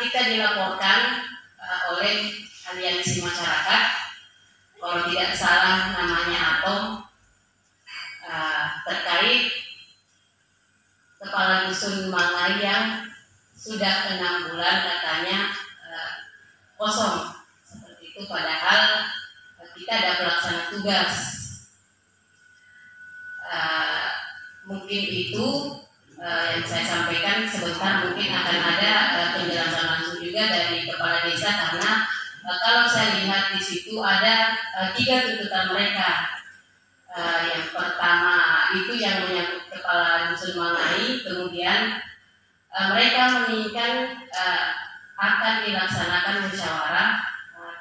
kita dilaporkan oleh aliansi masyarakat, kalau tidak salah namanya ATOM, terkait kepala dusun Mangai yang sudah 6 bulan katanya kosong seperti itu, padahal kita ada pelaksana tugas. Mungkin itu yang saya sampaikan. Sebentar mungkin akan ada penjelasan langsung juga dari kepala desa, karena kalau saya lihat di situ ada 3 tuntutan mereka. Yang pertama itu yang menyangkut kepala dusun Mangai, kemudian mereka menginginkan akan dilaksanakan musyawarah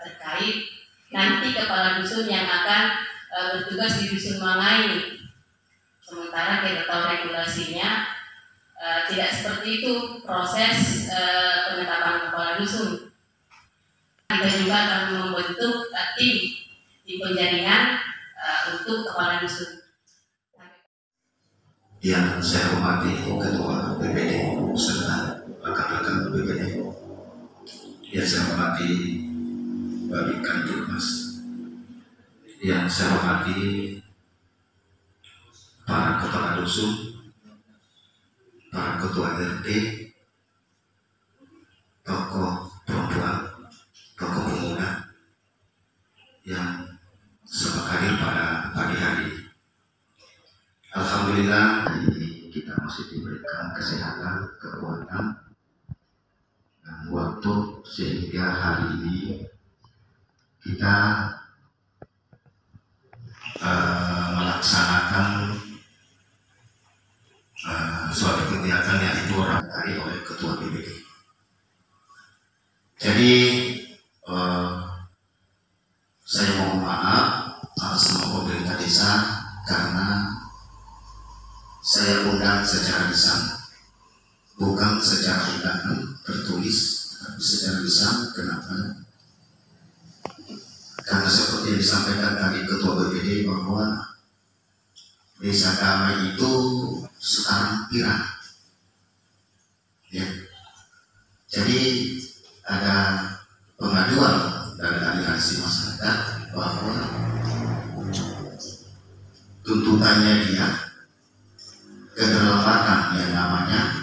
terkait nanti kepala dusun yang akan bertugas di dusun Mangai. Sementara kita tahu regulasinya tidak seperti itu proses penetapan kepala dusun. Kita juga akan membentuk tim penjaringan untuk kepala dusun. Yang saya hormati Ketua BPD serta rekan-rekan BPD, yang saya hormati Bapak Kanjurmas, yang saya hormati para kepala dusun, para ketua RT, tokoh perempuan, tokoh pemuda yang sempat hadir pada pagi hari. Alhamdulillah kita masih diberikan kesehatan, kekuatan, dan waktu sehingga hari ini kita melaksanakan suatu kegiatan yang itu rangkai oleh Ketua BPD. Jadi saya mohon maaf atas nama pemerintah desa karena saya undang secara lisan, bukan secara undangan tertulis, tapi secara lisan. Kenapa? Karena seperti yang disampaikan tadi Ketua BPD bahwa Desa Damai itu sekarang pirang. Ya. Jadi ada pengaduan dari aliansi masyarakat bahwa tuntutannya dia keterlambatan yang namanya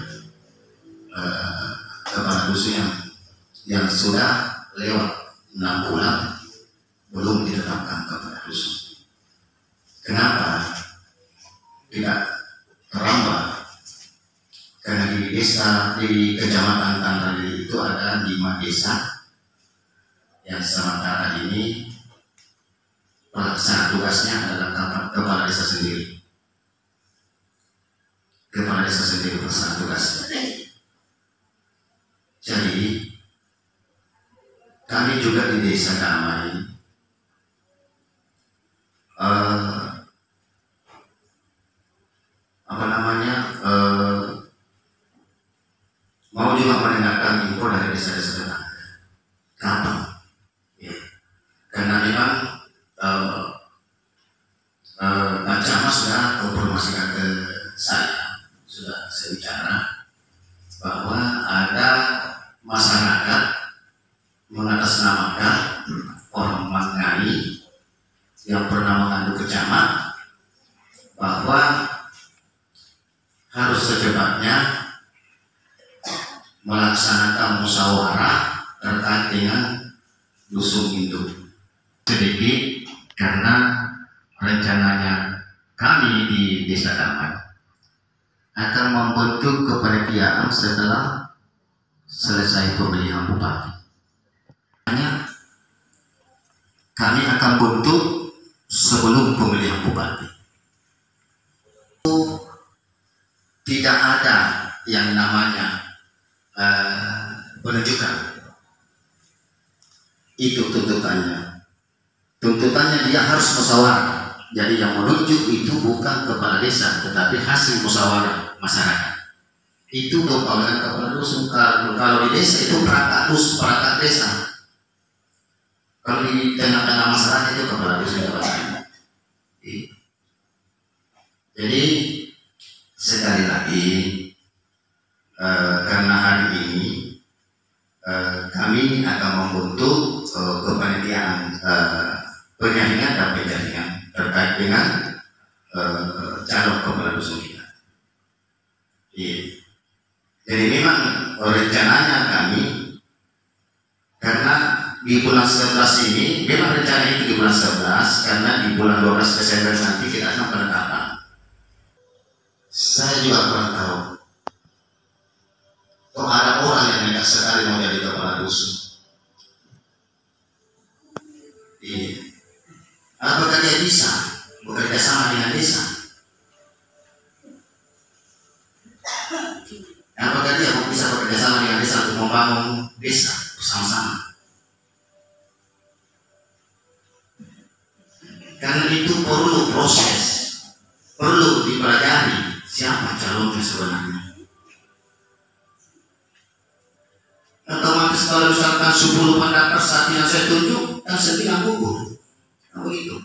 kepala dusun yang sudah lewat 6 bulan belum ditetapkan kepala dusun. Kenapa tidak terlambat? Karena di desa, di kecamatan Tandrali itu ada 5 desa yang sementara ini pelaksana tugasnya adalah kepala desa sendiri. Kepala desa sendiri pelaksana tugasnya. Jadi kami juga di Desa Damai mau juga mendengarkan info dari desa-desa tetangga. Kapan? Ya. Karena memang Pak Camat sudah konfirmasikan ke saya, sudah saya bicara bahwa ada masyarakat mengatasnamakan orang Mangai yang pernah mengandung ke Camat bahwa harus secepatnya melaksanakan musyawarah terkait dengan dusun induk. Sedikit karena rencananya kami di Desa Damai akan membentuk kepanitiaan setelah selesai pemilihan bupati. Hanya kami akan bentuk sebelum pemilihan bupati. Tidak ada yang namanya penunjukan. Itu tuntutannya. Tuntutannya dia harus musyawarah. Jadi yang menunjuk itu bukan kepala desa, tetapi hasil musyawarah masyarakat. Itu kepala dusun. Kalau di desa itu perangkat desa. Kalau di tengah-tengah masyarakat itu kepala dusun. Jadi sekali lagi karena hari ini kami akan membentuk kepanitiaan penyaringan dan penjaringan terkait dengan calon kepala dusun kita. Jadi memang rencananya kami, karena di bulan 11 ini, memang rencana itu di bulan 11, karena di bulan 12 Desember nanti kita akan penetapan. Saya juga kurang tahu, kok ada orang yang nekat sekali mau jadi kepala dusun. Apakah dia bisa bekerja sama dengan desa? Apakah dia bisa bekerja sama dengan desa untuk membangun desa bersama-sama? Karena itu perlu proses, perlu dipelajari siapa calonnya sebenarnya. Otomatis kalau misalkan 10 pendaftar saat yang saya tunjuk, kan 9 gugur. Nah, begitu.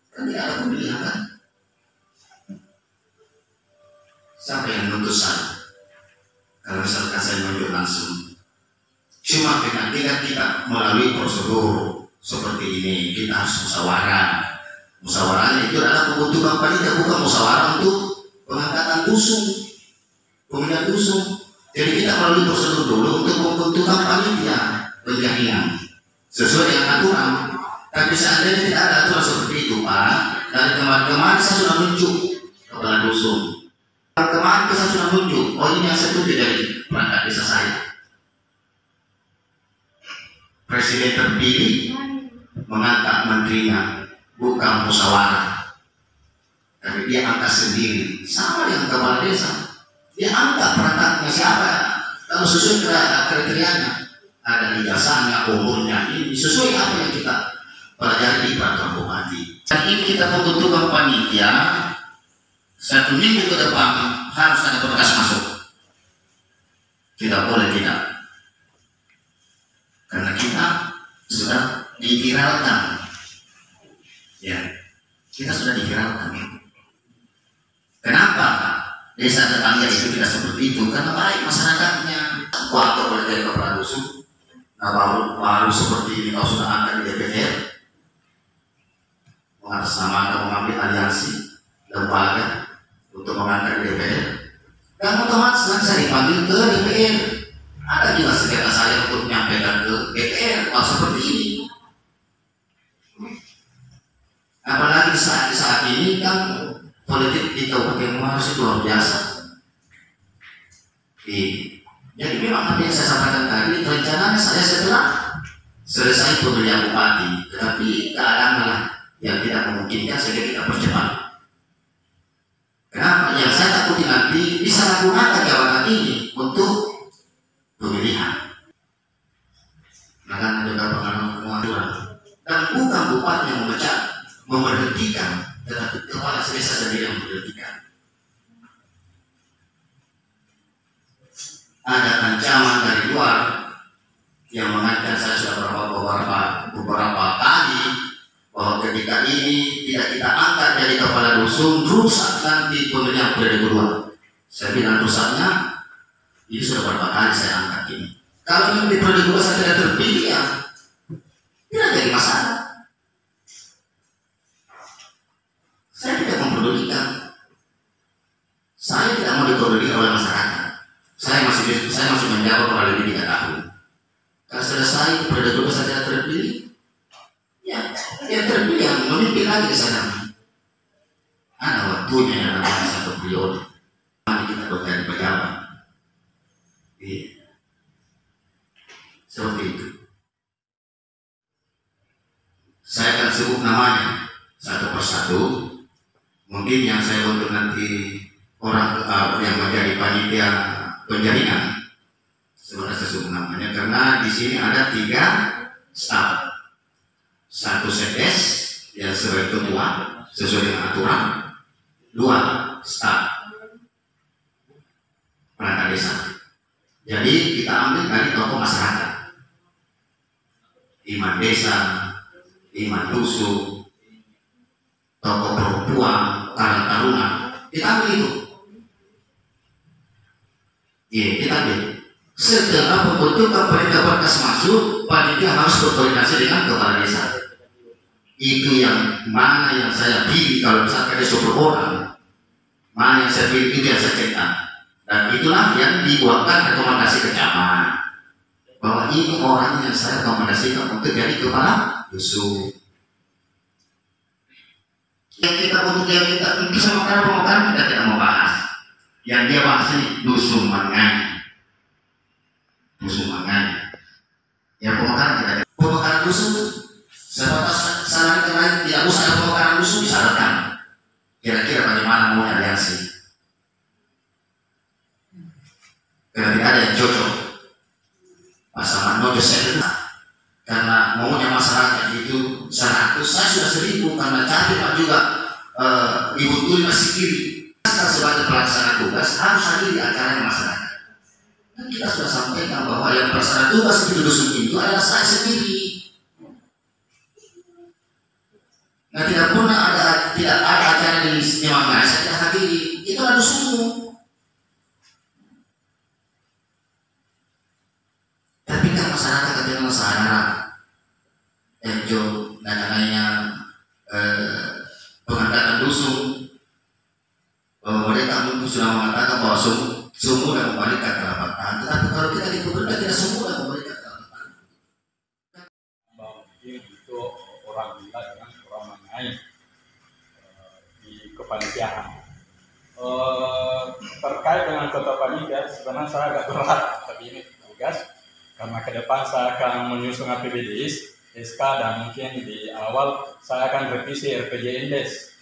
Kan tidak ada pemilihan kan? Siapa yang menuntut saya? Kalau misalkan saya menunjuk langsung. Cuma ketika kita melalui prosedur seperti ini, kita harus musyawarah. Musyawarahnya itu adalah pembentukan panitia, bukan musyawarah untuk pengangkatan dusun, pemilihan dusun. Jadi kita melalui prosedur dulu untuk pembentukan panitia penjaringan sesuai dengan aturan. Tapi seandainya tidak ada aturan seperti itu, Pak, dari kemarin saya sudah menunjuk kepala dusun. Kemarin saya sudah menunjuk, oh ini yang saya tunjuk dari perangkat desa saya. Presiden terpilih mengangkat menterinya, bukan musyawarah. Tapi dia angkat sendiri, sama dengan kepala desa. Dia angkat perangkatnya siapa? Kalau sesuai kriterianya, ada ijazahnya, umurnya, ini sesuai apa yang kita pelajari di peraturan bupati. Dan ini kita membentukkan panitia 1 minggu ke depan harus ada berkas masuk. Tidak boleh tidak. Karena kita sudah diviralkan. Ya, kita sudah diviralkan. Kenapa desa tetangga itu tidak seperti itu? Karena baik masyarakatnya. Waktu berjaya kepala dusun, nah baru seperti ini kau sudah angkat di DPR, mengatasnamakan mengambil aliansi lembaga untuk mengangkat di DPR, dan otomatis nanti saya dipanggil ke DPR. Ada juga sengketa saya untuk menyampaikan ke DPR seperti ini. Apalagi saat ini kan politik di Kabupaten Muarus itu luar biasa. Jadi memang apa yang saya sampaikan tadi, rencananya saya setelah selesai pemilihan bupati, tetapi keadaan yang tidak memungkinkan sehingga kita percepat. Kenapa? Yang saya takuti nanti bisa gunakan jabatan ini untuk pemilihan. Maka juga pengalaman dan bukan bupati yang memecat, memberhentikan, tetapi kepala desa sendiri yang memberhentikan. Ada ancaman dari luar yang mengancam saya sudah beberapa kali bahwa ketika ini tidak kita angkat jadi kepala dusun, rusak nanti pemilihan periode kedua. Saya bilang rusaknya ini sudah beberapa kali saya angkat ini. Kalau yang di periode kedua saya tidak terpilih, ya tidak jadi masalah. Saya tidak mempedulikan. Saya tidak mau dipedulikan oleh masyarakat. Saya masih menjawab kurang lebih 3 tahun. Kalau selesai periode kedua saya tidak terpilih, ya yang terpilih yang memimpin lagi di sana. Ada waktunya yang namanya 1 periode. Mari kita berganti pejabat. Seperti itu. Saya akan sebut namanya satu persatu. Mungkin yang saya untuk nanti orang yang menjadi panitia penjaringan, sebenarnya saya sebut namanya karena di sini ada 3 staf, 1 sekdes yang sebagai ketua sesuai dengan aturan, 2 staf perangkat desa. Jadi kita ambil dari tokoh masyarakat, imam desa, imam dusun, tokoh perempuan, karang taruna, kita ambil itu. Iya, kita ambil Setelah pembentukan panitia berkas masuk, panitia harus berkoordinasi dengan kepala desa. Itu yang mana yang saya pilih. Kalau misalkan ada 10 orang, mana yang saya pilih itu yang saya cetak. Dan itulah yang dibuatkan rekomendasi ke camat, bahwa ini orang yang saya rekomendasikan untuk jadi kepala dusun. Yang kita untuk yang kita bisa pemekaran kita tidak mau bahas. Yang dia bahas ini dusun mangan, dusun mangan. Yang pemekaran kita pemekaran dusun sebatas saran lain tidak usah ada pemekaran dusun disyaratkan. Kira-kira bagaimana mau aliansi? Karena tidak ada yang cocok. Pasangan Nojo saya karena maunya masyarakat itu 100, saya sudah 1000 karena capek Pak juga. Ibu Tuli masih kiri. Sebagai pelaksana tugas harus hadir di acaranya masyarakat. Dan kita sudah sampaikan bahwa yang pelaksana tugas di dusun itu adalah saya sendiri. Nah, tidak ada acara di Memanggai saya tidak hadiri. Itu adalah dusunmu. Tapi kan masyarakat ketika masyarakat Enjo dan lainnya pengangkatan dusun, bahwa mereka mungkin sudah mengatakan bahwa semua sudah memberikan kerapatan. Tetapi kalau kita di pemerintah tidak semua memberikan kerapatan. Mungkin itu orang gila dengan orang Mangai di kepanitiaan. Terkait dengan kota panitia, sebenarnya saya agak berat, tapi ini tugas. Karena ke depan saya akan menyusun APBDes, SK, dan mungkin di awal saya akan revisi RPJMDes.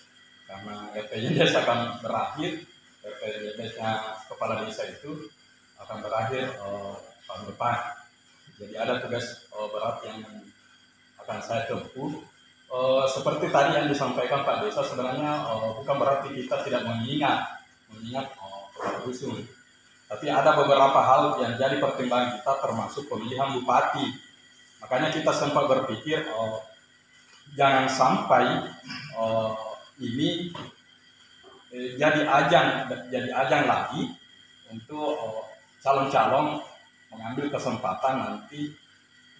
Karena RPJMDes akan berakhir, RPJMDesnya kepala desa itu akan berakhir tahun depan. Jadi ada tugas berat yang akan saya tempuh. Seperti tadi yang disampaikan Pak Desa, sebenarnya bukan berarti kita tidak mengingat kepala dusun. Tapi ada beberapa hal yang jadi pertimbangan kita, termasuk pemilihan bupati. Makanya kita sempat berpikir jangan sampai ini jadi ajang lagi untuk calon-calon mengambil kesempatan nanti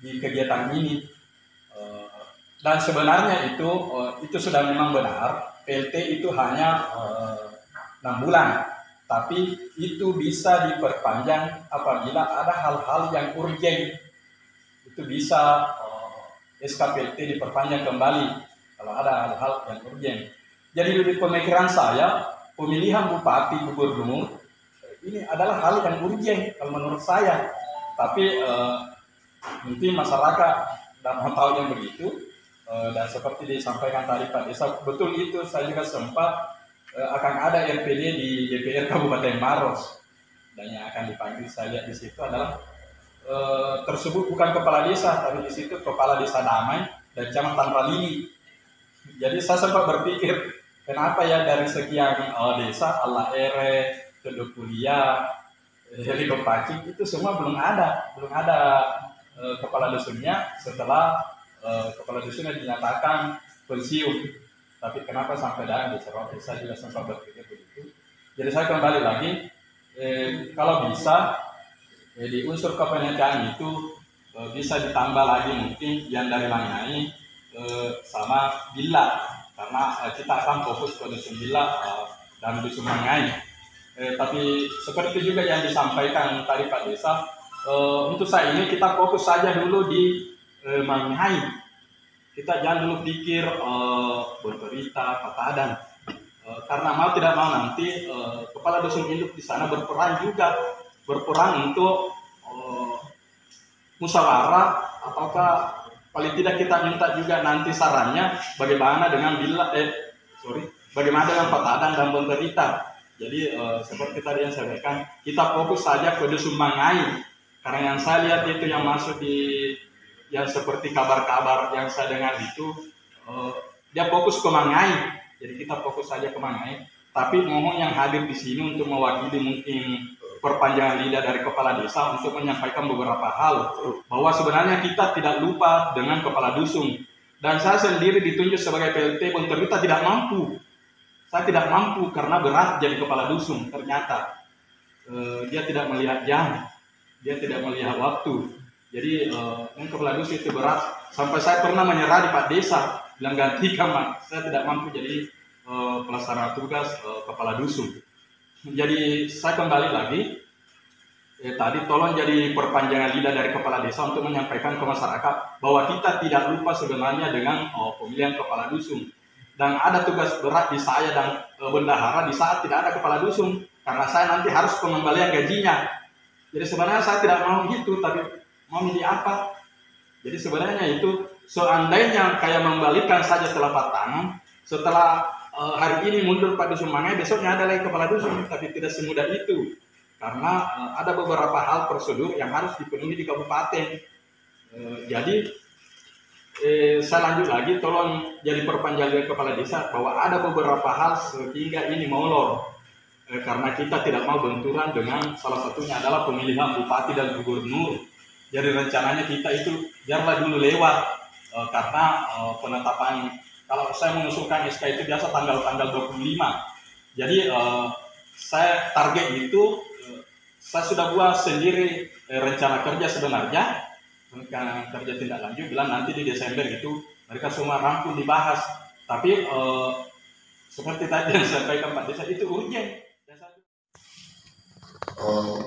di kegiatan ini. Dan sebenarnya itu sudah memang benar, PLT itu hanya 6 bulan. Tapi itu bisa diperpanjang apabila ada hal-hal yang urgen. Itu bisa SKPLT diperpanjang kembali kalau ada hal-hal yang urgen. Jadi di pemikiran saya, pemilihan bupati, gubernur ini adalah hal yang urgen kalau menurut saya. Tapi mungkin masyarakat dan tahu yang begitu. Dan seperti disampaikan tadi Pak Desa, betul itu, saya juga sempat akan ada RPD di DPR Kabupaten Maros, dan yang akan dipanggil saya lihat di situ adalah tersebut bukan kepala desa, tapi di situ kepala desa Damai dan Camat Tanralini. Jadi saya sempat berpikir, kenapa ya dari sekian desa Allah Ere, Kedok Kuliah, Heliko Pacing itu semua belum ada kepala dusunnya setelah kepala dusunnya dinyatakan pensiun. Tapi kenapa sampai dan diserot? Saya juga sempat berpikir begitu. Jadi saya kembali lagi, kalau bisa di unsur kepanitiaan itu bisa ditambah lagi mungkin yang dari Mangai sama Bila, karena kita akan fokus ke dusun Bila dan dusun Mangai. Tapi seperti juga yang disampaikan tadi Pak Desa, untuk saat ini kita fokus saja dulu di Mangai. Kita jangan dulu pikir berberita, Patadan, karena mau tidak mau nanti kepala dusun induk di sana berperan untuk musyawarah, ataukah paling tidak kita minta juga nanti sarannya bagaimana dengan bagaimana dengan Patadan dan berberita. Jadi seperti tadi yang saya sampaikan, kita fokus saja ke dusun Mangai, karena yang saya lihat itu yang masuk di yang seperti kabar-kabar yang saya dengar itu dia fokus ke Mangai, jadi kita fokus saja ke Mangai. Tapi mohon yang hadir di sini untuk mewakili mungkin perpanjangan lidah dari kepala desa untuk menyampaikan beberapa hal, bahwa sebenarnya kita tidak lupa dengan kepala dusun. Dan saya sendiri ditunjuk sebagai PLT pun ternyata tidak mampu. Saya tidak mampu karena berat jadi kepala dusun. Ternyata dia tidak melihat jam. dia tidak melihat waktu. Jadi yang kepala dusun itu berat. Sampai saya pernah menyerah di Pak Desa, bilang gantikan Mak, saya tidak mampu jadi pelaksana tugas kepala dusun. Jadi saya kembali lagi, tadi tolong jadi perpanjangan lidah dari kepala desa untuk menyampaikan ke masyarakat bahwa kita tidak lupa sebenarnya dengan pemilihan kepala dusun. Dan ada tugas berat di saya dan bendahara di saat tidak ada kepala dusun, karena saya nanti harus pengembalian gajinya. Jadi sebenarnya saya tidak mau gitu, tapi mau milih apa? Jadi sebenarnya itu seandainya kayak membalikan saja telapak tangan, setelah hari ini mundur Pak Dusun Mangai, besoknya ada lagi kepala dusun, tapi tidak semudah itu. Karena ada beberapa hal prosedur yang harus dipenuhi di kabupaten. Jadi saya lanjut lagi, tolong jadi perpanjangan kepala desa bahwa ada beberapa hal sehingga ini molor. Karena kita tidak mau benturan dengan salah satunya adalah pemilihan bupati dan gubernur. Jadi rencananya kita itu biarlah dulu lewat, karena penetapan, kalau saya mengusulkan SK itu biasa tanggal 25. Jadi saya target itu, saya sudah buat sendiri rencana kerja sebenarnya, rencana kerja tindak lanjut, bilang nanti di Desember itu mereka semua rampung dibahas. Tapi seperti tadi yang saya sampaikan Pak Desa, itu urgent. Oh,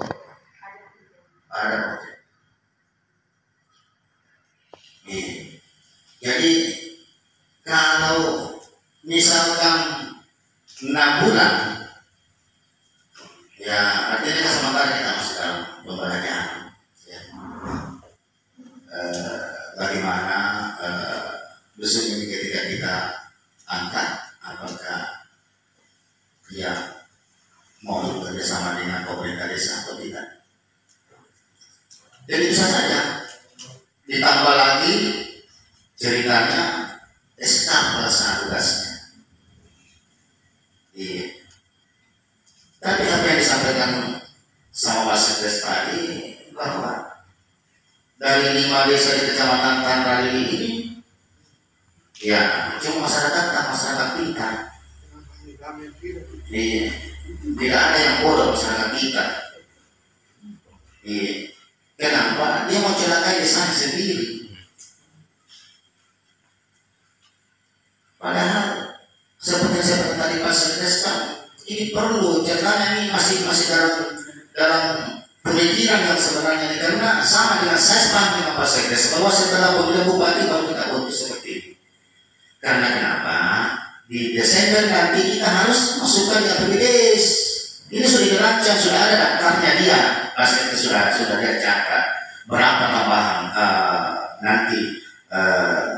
ada. Jadi kalau misalkan 6 bulan, ya artinya sementara kita masih dalam pembelajaran. Ya. Bagaimana dusun ini ketika kita angkat, apakah dia mau bekerjasama dengan pemerintah desa atau tidak? Jadi bisa saja ditambah lagi ceritanya SK pelaksana tugasnya. Iya. Tapi apa yang disampaikan sama Pak Sekdes tadi, bahwa dari 5 desa di Kecamatan Tanralili ini, ya cuma masyarakat pintar. Iya. Tidak ada yang bodoh masyarakat kita. Iya. Kenapa? Dia mau celakai desanya sendiri. Padahal seperti tadi Pak Sekdes kan, ini perlu, caranya ini masih dalam pemikiran yang sebenarnya ini, karena sama dengan saya sepakat dengan Pak Sekdes bahwa setelah pemilihan bupati baru kita bentuk seperti ini. Karena kenapa? Di Desember nanti kita harus masukkan di APBDes. Ini sudah dirancang, sudah ada daftarnya dia. Pak Sekdes sudah dia catat berapa tambahan nanti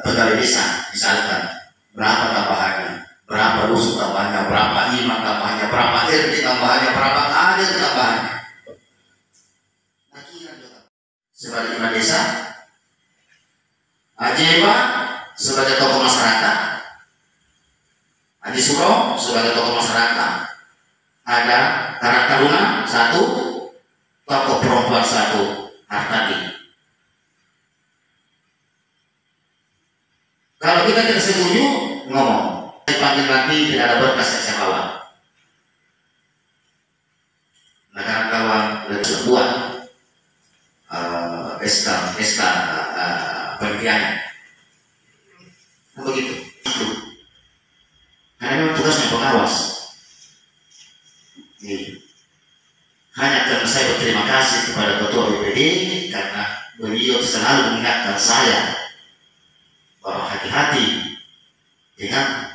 pegawai desa misalkan. Berapa tambahannya, berapa dusun tambahannya, berapa imam tambahannya, berapa RT tambahannya, berapa kader tambahannya. Nah, kira juga sebagai imam desa, Haji Eva sebagai tokoh masyarakat, Haji Suro sebagai tokoh masyarakat, ada Karang Taruna 1, tokoh perempuan 1, Hartati. Kalau kita tidak setuju, ngomong. Dipanggil nanti tidak ada berkas yang kawan. Nah, kawan lebih buat SK penelitiannya. Begitu. Karena memang tugasnya pengawas. Hanya karena saya berterima kasih kepada Ketua BPD karena beliau selalu mengingatkan saya bahwa hati-hati dengan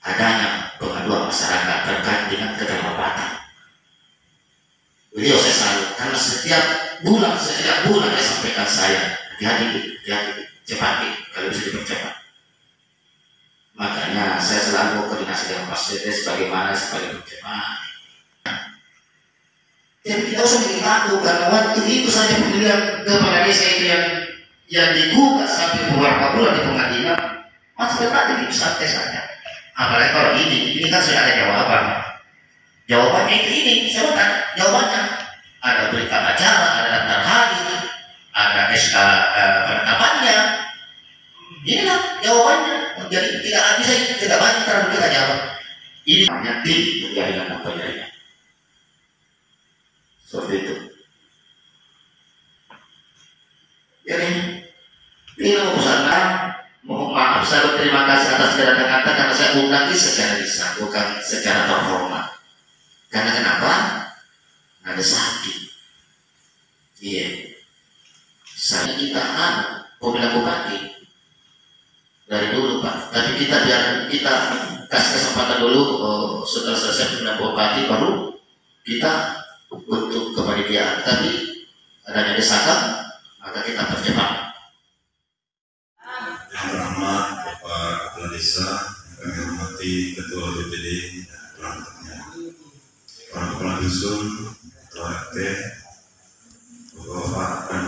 adanya pengaduan masyarakat terkait dengan keterlambatan. Beliau saya selalu, karena setiap bulan dia sampaikan saya, hati-hati, cepat kalau bisa dipercepat. Makanya saya selalu koordinasi dengan Pak Sekdes bagaimana supaya dipercepat. Jadi kita usah dibantu, karena waktu itu saja pemilihan kepala desa itu yang digugat sampai beberapa bulan di pengadilan, masih tetap jadi santai saja. Apalagi kalau ini kan sudah ada jawaban. Jawabannya itu ini, saya tanya jawabannya. Ada berita acara, ada daftar hadir, ada SK penetapannya. Inilah jawabannya. Jadi tidak banyak terlalu kita jawab. Ini hanya tim penjaringan apa jadinya. Seperti itu. Jadi ini mau usaha, mohon maaf, saya berterima kasih atas kedatangan Anda karena saya undang ini secara lisan, bukan secara terhormat. Karena kenapa? Ada sakit. Iya. Saya kita pemilihan bupati dari dulu Pak. Tapi kita biar kita kasih kesempatan dulu setelah selesai pemilihan bupati baru kita untuk kepanitiaan. Tapi adanya desakan maka kita percepat. Yang terhormat Bapak Kepala Desa, yang kami hormati Ketua BPD dan perangkatnya, para kepala dusun, ketua RT, bapak-bapak dan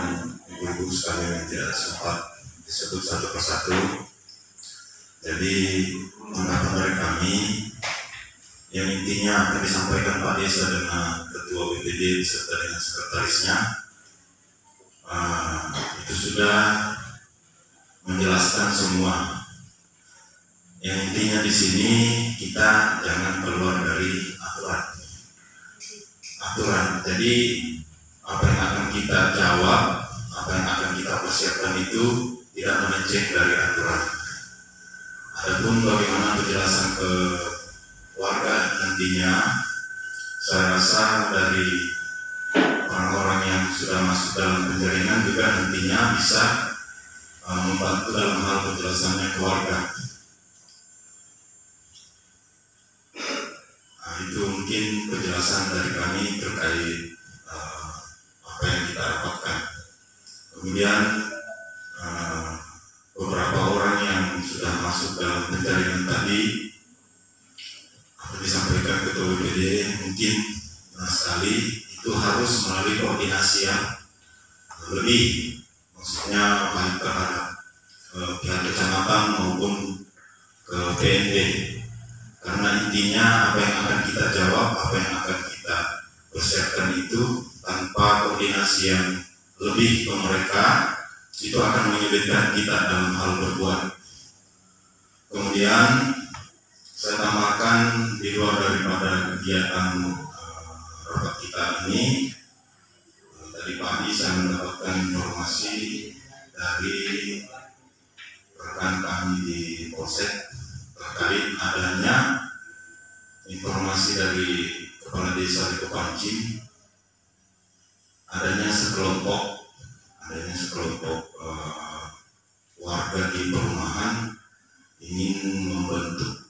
ibu-ibu sekalian yang tidak sempat disebut satu persatu. Jadi anggapan dari kami yang intinya akan disampaikan Pak Desa dengan Ketua BPD beserta dengan sekretarisnya itu sudah menjelaskan semua. Yang intinya di sini kita jangan keluar dari aturan. Jadi apa yang akan kita jawab, apa yang akan kita persiapkan itu tidak melenceng dari aturan. Adapun bagaimana penjelasan ke warga nantinya, saya rasa dari orang-orang yang sudah masuk dalam penjaringan juga nantinya bisa membantu dalam hal penjelasannya ke warga. Nah, itu mungkin penjelasan dari kami terkait apa yang kita dapatkan. Kemudian beberapa orang yang sudah masuk dalam penjaringan tadi, apa disampaikan Ketua BPD mungkin sekali itu harus melalui koordinasi yang lebih, maksudnya baik terhadap pihak kecamatan maupun ke PND, karena intinya apa yang akan kita jawab, apa yang akan kita persiapkan itu tanpa koordinasi yang lebih ke mereka itu akan menyulitkan kita dalam hal berbuat. Kemudian saya tambahkan di luar daripada kegiatan rapat kita ini, tadi pagi saya mendapatkan informasi dari rekan kami di Polsek terkait adanya informasi dari Kepala Desa di Kepancing, adanya sekelompok warga di perumahan ingin membentuk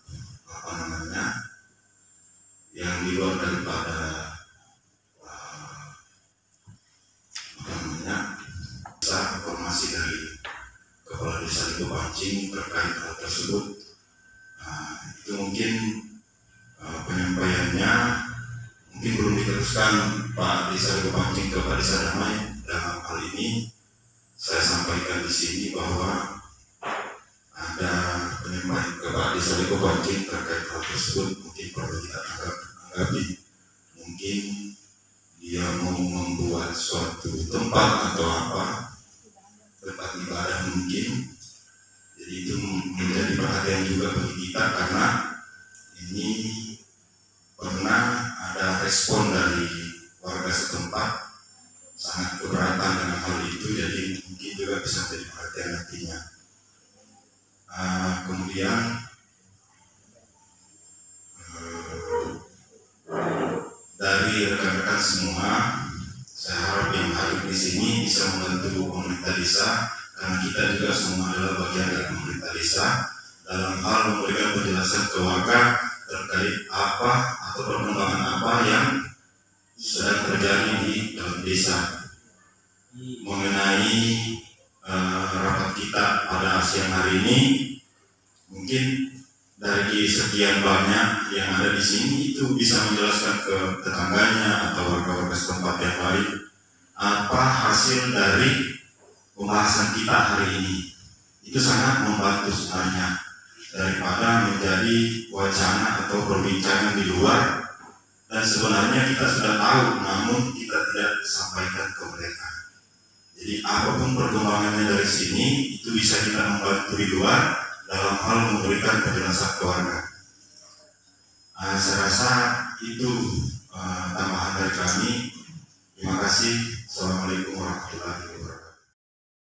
yang di luar daripada informasi dari Kepala Desa di Kepancing terkait hal tersebut. Itu mungkin penyampaiannya mungkin belum diteruskan Pak Desa di Kepancing ke Pak Desa Damai. Dalam hal ini saya sampaikan di sini bahwa ada penyampaian ke Pak Desa di Kepancing terkait hal tersebut, mungkin perlu kita tanggapi. Mungkin dia mau membuat suatu tempat atau apa, tempat ibadah mungkin. Jadi itu menjadi perhatian juga bagi kita karena ini pernah ada respon dari warga setempat sangat keberatan dengan hal itu, jadi mungkin juga bisa menjadi perhatian nantinya. Kemudian dari rekan-rekan semua, saya harap yang hadir di sini bisa membantu pemerintah desa, karena kita juga semua adalah bagian dari pemerintah desa dalam hal memberikan penjelasan ke warga terkait apa atau perkembangan apa yang sedang terjadi di dalam desa mengenai rapat kita pada siang hari ini. Mungkin dari sekian banyak yang ada di sini itu bisa menjelaskan ke tetangganya atau warga-warga setempat yang lain apa hasil dari pembahasan kita hari ini. Itu sangat membantu sebenarnya daripada menjadi wacana atau perbincangan di luar dan sebenarnya kita sudah tahu namun kita tidak sampaikan ke mereka. Jadi apapun perkembangannya dari sini itu bisa kita membantu di luar dalam hal memberikan penjelasan ke warga. Saya rasa itu tambahan dari kami. Terima kasih. Assalamualaikum warahmatullahi wabarakatuh.